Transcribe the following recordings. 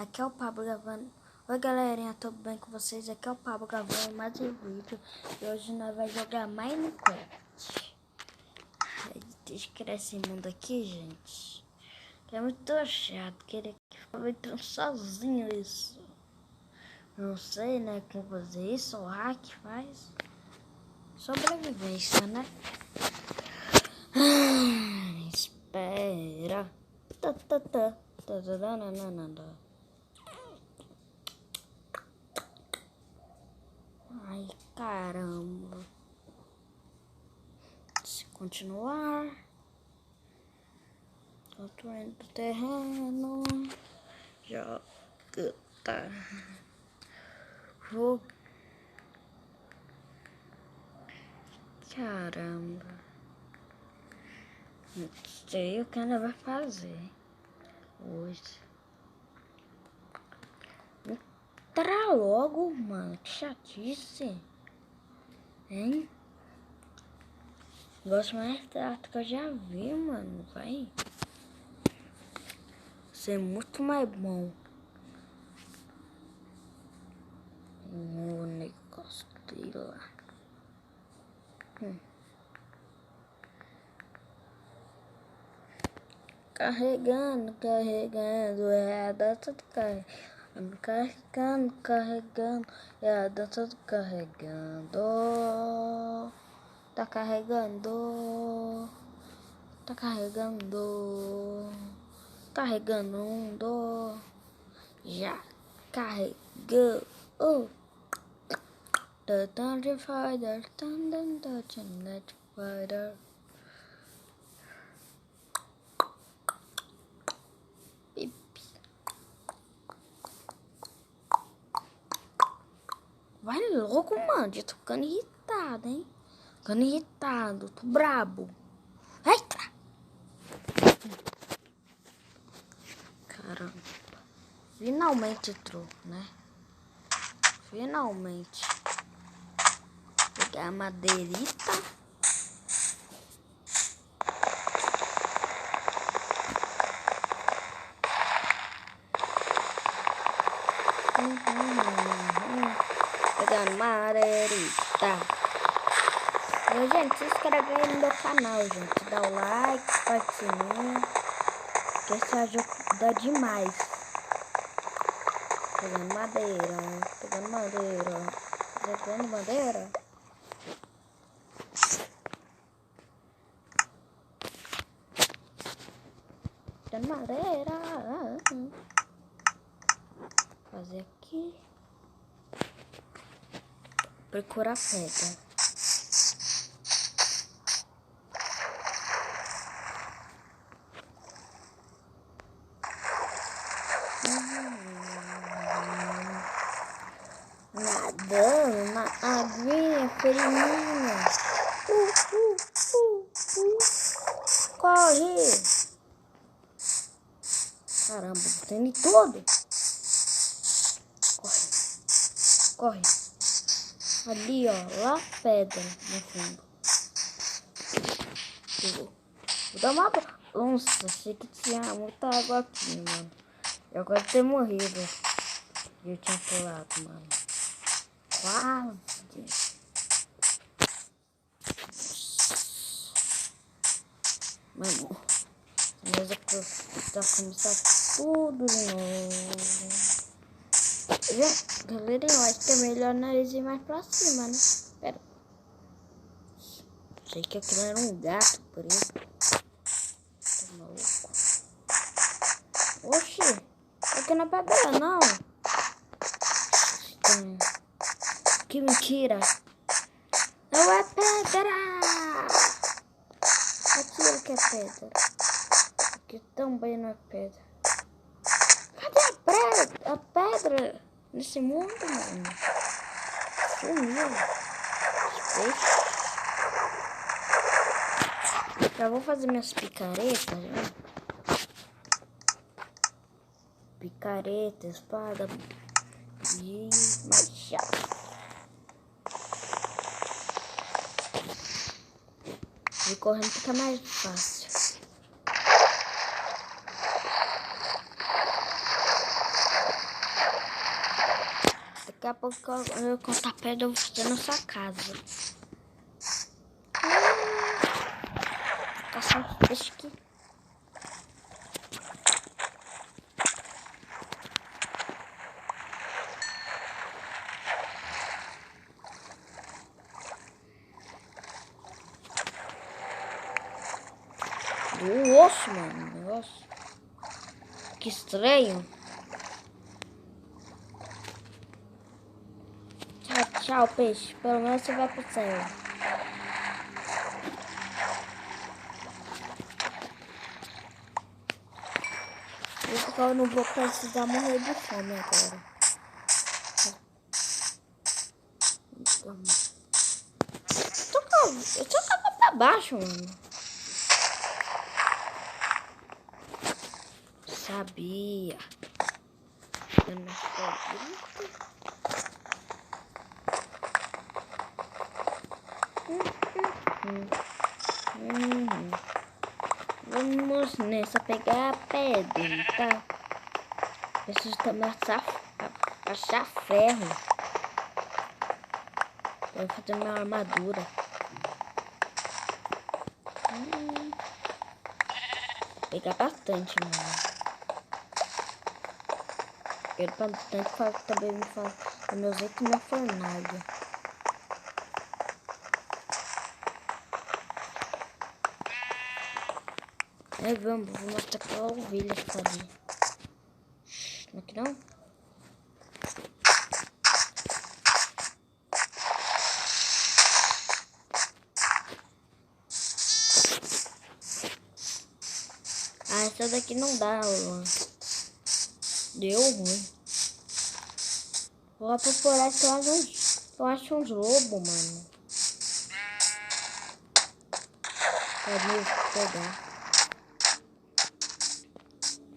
Aqui é o Pablo gravando. Oi galerinha, tudo bem com vocês? Aqui é o Pablo gravando mais um vídeo. E hoje nós vamos jogar Minecraft. Deixa eu criar esse mundo aqui, gente. Que é muito chato, querer que eu entrando sozinho isso. Não sei, né, como fazer isso. O hack faz. Sobrevivência, né? Espera. Ai, caramba. Se continuar. Construindo o terreno. Joga. Tá. Vou. Caramba. Não sei o que ela vai fazer hoje. Entrar logo, mano. Que chatice. Hein? Gosto mais chato que eu já vi, mano. Vai ser muito mais bom. O negócio dele lá. Carregando, é a dança do carregando. Carregando, é a dança do carregando. Tá carregando. Tá carregando. Carregando. Já carregou. The Thunder Fighter, Thunder Fighter. Vai logo, mano. Já tô ficando irritado, hein? Ficando irritado. Tô brabo. Eita! Caramba. Finalmente entrou, né? Finalmente. Pegar a madeirita. Pegando madeirita. Gente, se inscreve aí no meu canal, gente. Dá o like, aperta o sininho. Que isso ajuda demais. Pegando madeira. Pegando madeira. Pegando madeira. Pegando madeira. Fazer aqui. Procurar pedra. Nadando na aguinha ferinha. Corre! Caramba, tem de tudo. Corre. Ali, ó, lá pedra no fundo. Vou dar uma... Nossa, achei que tinha muita água aqui, mano. Eu quase ter morrido. Eu tinha pulado, mano. Quase. Mano, mas eu vou começar tudo de novo. Galera, eu acho que é melhor nariz ir mais pra cima, né? Pera. Achei que aquilo era um gato, por isso. Tô maluco. Oxi, aqui não é pedra, não. Que mentira. Não é pedra. Aqui que é pedra. Aqui também não é pedra. Cadê a pedra nesse mundo, mano? Sumiu. Já vou fazer minhas picaretas, né? Picareta, espada e machado. E correndo fica mais fácil. a pouco eu contar perto eu vou fazer na sua casa. Caçar uns peixes aqui. O osso, mano. Negócio. Que estranho. Tchau, tchau, peixe. Pelo menos você vai pro céu. Eu não vou precisar morrer de fome agora. Eu tô cavando pra baixo, mano. Sabia. Eu não acredito. Vamos nessa pegar a pedra, tá? Preciso também achar ferro. Vou fazer minha armadura. Pegar bastante, mano. Quero bastante também me falar do meu jeito e minha fornalha. Aí vou mostrar aquela ovelha que tá ali. Não é que não? Ah, essa daqui não dá, mano. Deu ruim. Vou lá pra floresta, eu acho uns lobos, mano. Pode pegar.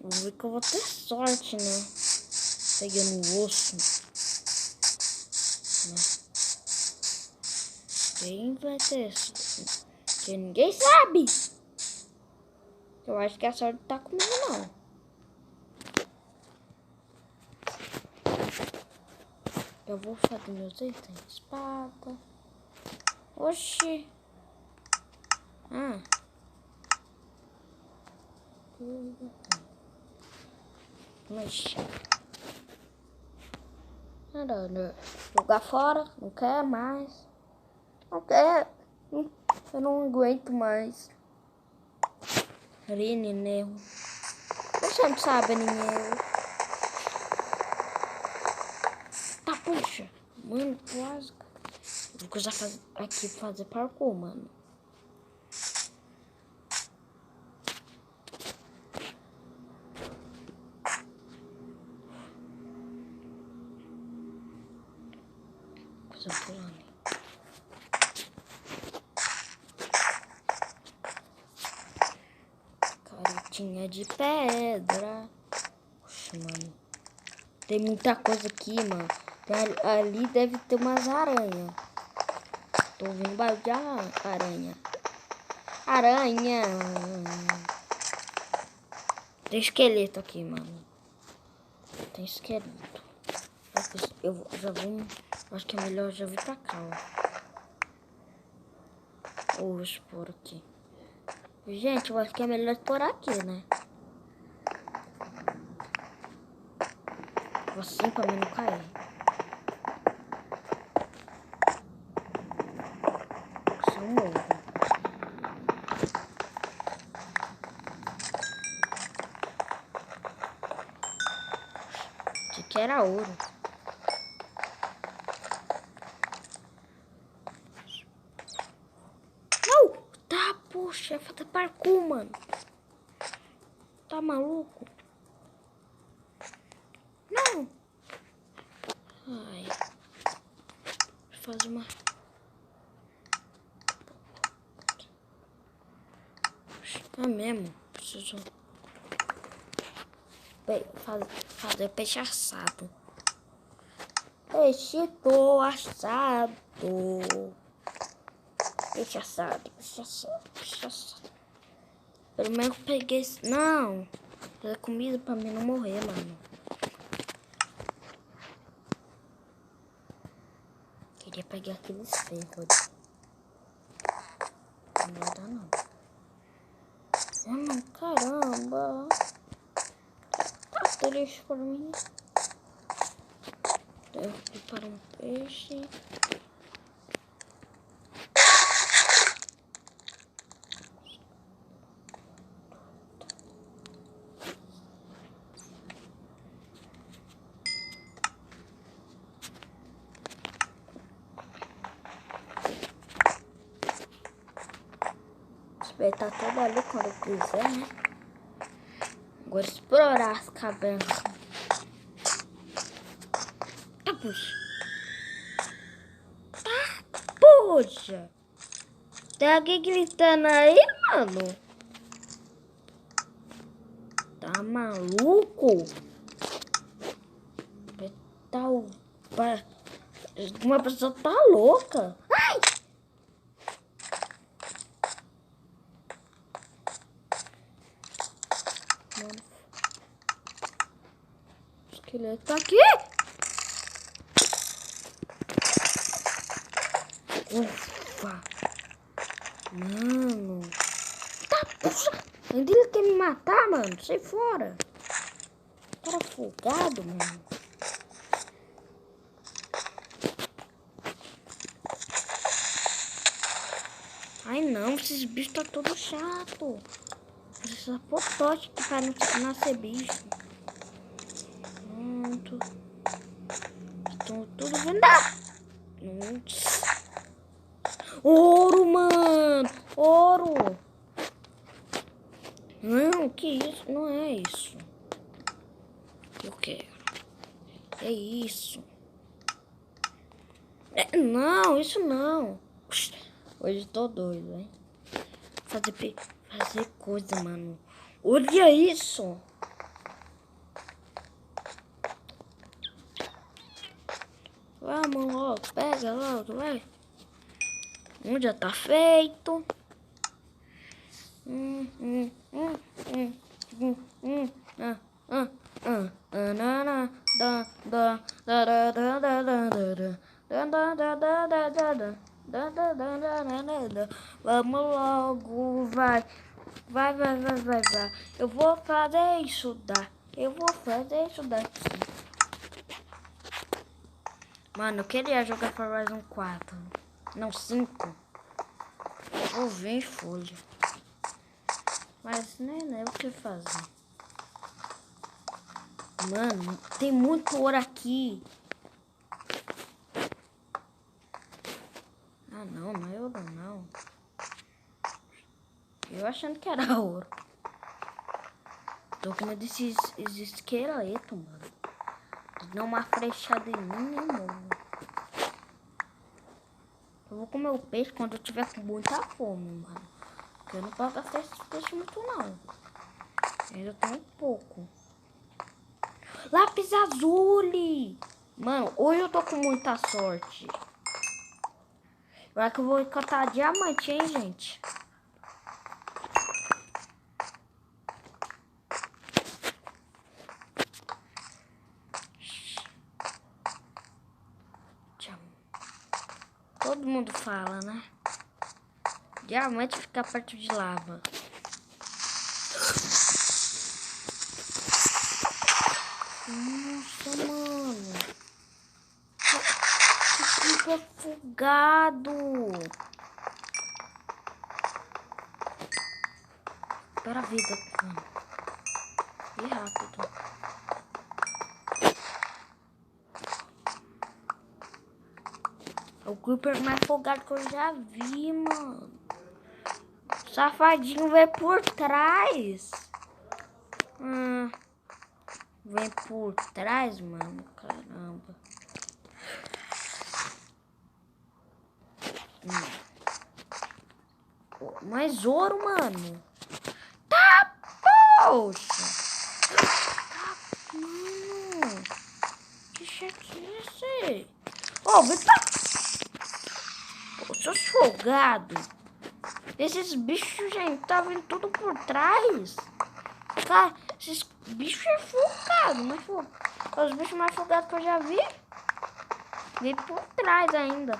Vou ver que eu vou ter sorte, né? Pegando o osso. Né? Quem vai ter sorte? Que ninguém sabe. Eu acho que a sorte tá comigo, não. Eu vou fazer meus itens. Espada. Oxi. Ah. Mas. Nada. Jogar fora. Não quer mais. Não quer. Eu não aguento mais. Rineu. Você não sabe, Rineu. Tá, puxa. Mano, quase. Vou começar aqui fazer parkour, mano. Coisa pulando. Caretinha de pedra. Puxa, mano. Tem muita coisa aqui, mano. Ali deve ter umas aranhas. Tô ouvindo barulho de aranha. Aranha. Tem esqueleto aqui, mano. Tem esqueleto. Eu já vou... Acho que é melhor já vir pra cá, ó. Ou vou expor aqui. Gente, eu acho que é melhor expor aqui, né? Assim pra mim não cair. Isso é um morro. Isso aqui era ouro. Não! Tá, poxa, falta parkour, mano. Tá maluco? Não! Ai. Vou fazer uma... É mesmo, preciso fazer peixe assado. Peixe assado. Peixe assado, peixe assado, peixe assado. Pelo menos eu peguei esse... Não, fazer comida pra mim não morrer, mano. Queria pegar aqueles ferros. Não vai dar não. Caramba. Tá triste por mim. Devo preparar um peixe. Vai estar todo ali quando eu quiser, né? Agora explorar as cavernas. Tá, puxa. Tá, puxa. Tem alguém gritando aí, mano? Tá maluco? Tá, uma pessoa tá louca. Ai! Mano. O esqueleto tá aqui. Ufa. Mano. Tá, puxa. Ainda ele quer me matar, mano. Sai fora. Cara folgado, mano. Ai, não. Esses bichos tá todo chato. Precisa pôr toque pra não nascer bicho. Pronto. Estão tudo vendo. Ouro, mano. Ouro. Não, que isso? Não é isso. Eu quero. É isso. Não, isso não. Hoje tô doido, hein? Fazer coisa, mano. Olha isso. Vamos logo, pega logo, vai. Já tá feito. Vamos logo, vai. Vai. Eu vou fazer isso dar. Mano, eu queria jogar para Horizon 4. Não, 5. Vou ver em folha. Mas nem o que fazer. Mano, tem muito ouro aqui. Ah, não é ouro, não. Eu achando que era ouro. Tô com medo desses esqueletos, mano. Dá uma flechada em mim, mano. Eu vou comer o peixe quando eu tiver com muita fome, mano. Porque eu não posso gastar esse peixe muito, não. Ainda tem um pouco. Lápis azul! Mano, hoje eu tô com muita sorte. Agora que eu vou encantar diamante, hein, gente? Todo mundo fala, né? Diamante fica perto de lava. Nossa, mano. Fica afogado. Espera a vida, mano. E rápido. O Creeper mais afogado que eu já vi, mano. O safadinho veio por trás. Vem por trás, mano. Caramba. Mais ouro, mano. Tá, poxa. Mano. Que chatice. Vem pra... Pô, seus folgados. Esses bichos, gente, tá vindo tudo por trás. Cara, esses bichos é folgado, mas os bichos mais folgados que eu já vi. Vem por trás ainda.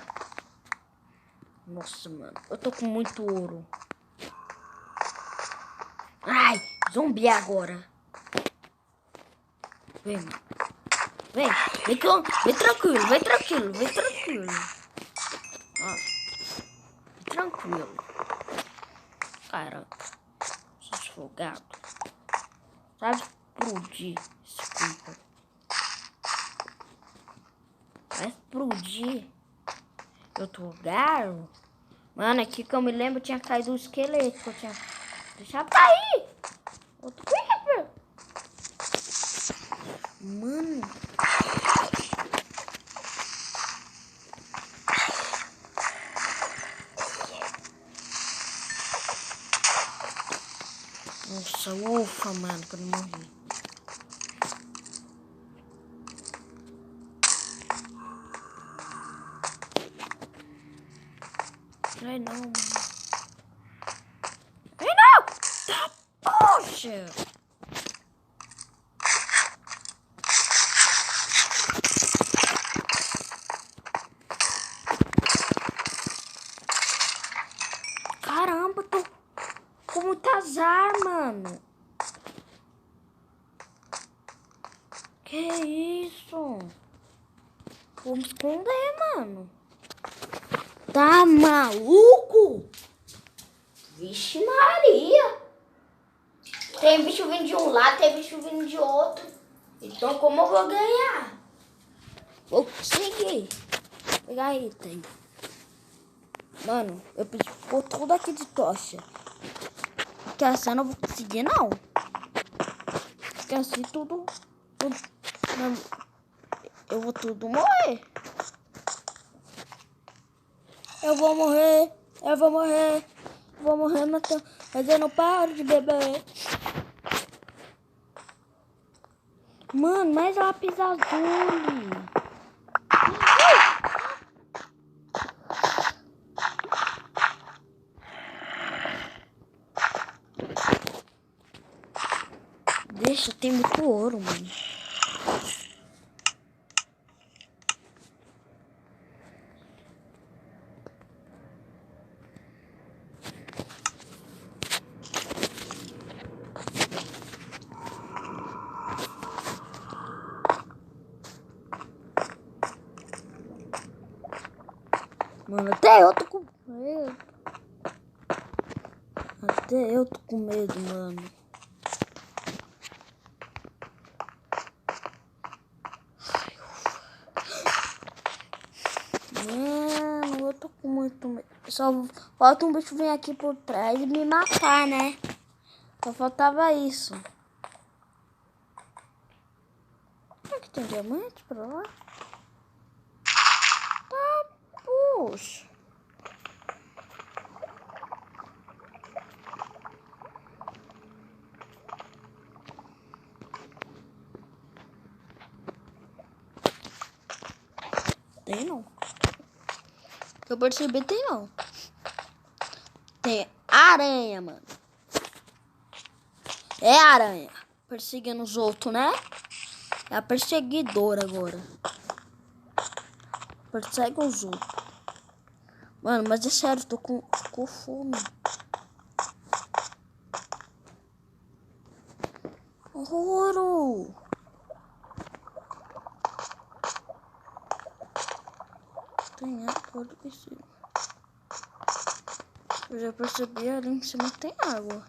Nossa, mano. Eu tô com muito ouro. Ai, zumbi agora. Vem, mano. Vem. Vem tranquilo, vem tranquilo, vem tranquilo. Ó. Vem tranquilo. Caraca. Seus folgados. Sabe explodir esse corpo. Vai explodir. Eu tô garo. Mano, aqui que eu me lembro tinha caído um esqueleto que eu tinha deixado cair. Outro creeper. Mano. Nossa, ufa, mano, que eu não morri. Ai, não, mano. Ai, não! Tá, poxa! Caramba, tô com muito azar, mano. Que isso? Vou me esconder, mano. Tá maluco? Vixe Maria. Tem bicho vindo de um lado, tem bicho vindo de outro. Então como eu vou ganhar? Vou conseguir. Pegar item. Mano, eu preciso pôr tudo aqui de tocha. Porque assim eu não vou conseguir, não. Porque assim tudo eu vou tudo morrer. Eu vou morrer, mas eu não paro de beber. Mano, mais lápis azul. Deixa, tem muito ouro, mano. Mano, até eu tô com medo. Até eu tô com medo, mano. Mano, eu tô com muito medo. Só falta um bicho vir aqui por trás e me matar, né? Só faltava isso. Será que tem diamante pra lá? Tá, puxa. Tem não. Eu percebi, tem não. Tem aranha, mano. É aranha. Perseguindo os outros, né? É a perseguidora agora. Persegue os outros. Mano, mas é sério, tô com fome. Ouro! Tem água do piscina. Eu já percebi ali em cima tem água.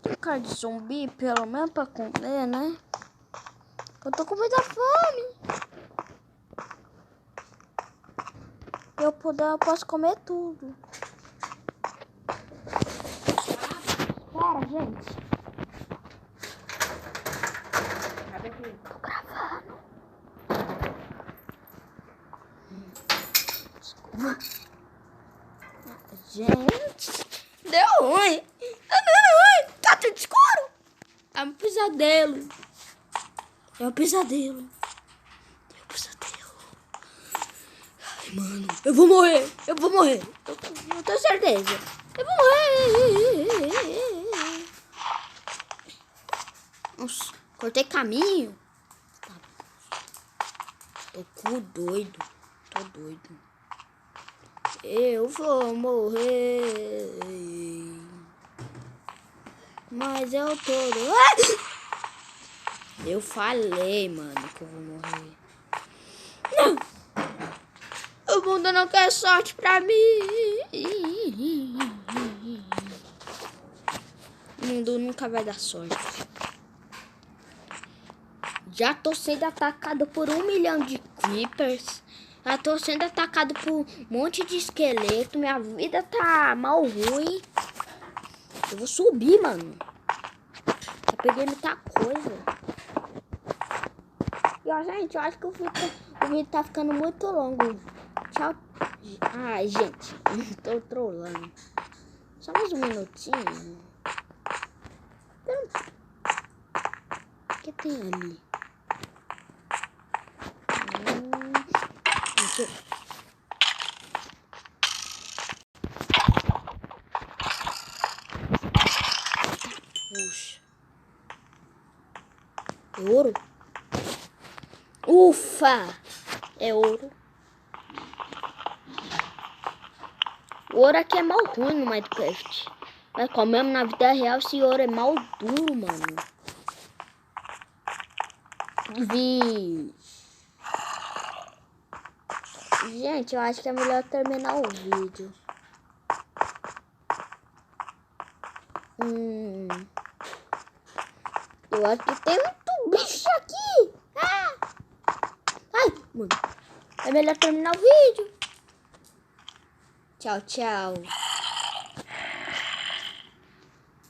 Tem cara de zumbi, pelo menos pra comer, né? Eu tô com muita fome. Eu posso comer tudo. Para, gente. Tô gravando. Desculpa. Gente, deu ruim. Tá dando ruim. Tá tudo escuro. É um pesadelo. É um pesadelo. É um pesadelo. Ai, mano, eu vou morrer. Eu vou morrer. Eu tenho certeza. Eu vou morrer. Nossa, cortei caminho. Tô com doido. Tô doido. Eu vou morrer. Mas eu tô... Eu falei, mano, que eu vou morrer. Não! O mundo não quer sorte pra mim. O mundo nunca vai dar sorte. Já tô sendo atacado por 1 milhão de creepers. Já tô sendo atacado por um monte de esqueleto. Minha vida tá mal ruim. Eu vou subir, mano. Eu peguei muita coisa. E ó, gente, eu acho que o vídeo tá ficando muito longo. Tchau. Ai, gente, tô trolando. Só mais um minutinho. O que tem ali? Puxa. É ouro? Ufa! É ouro. O ouro aqui é mal ruim no Minecraft. Mas como mesmo na vida real, esse ouro é mal duro, mano. Gente, eu acho que é melhor terminar o vídeo. Eu acho que tem muito bicho aqui. Ai, mano. É melhor terminar o vídeo. Tchau, tchau.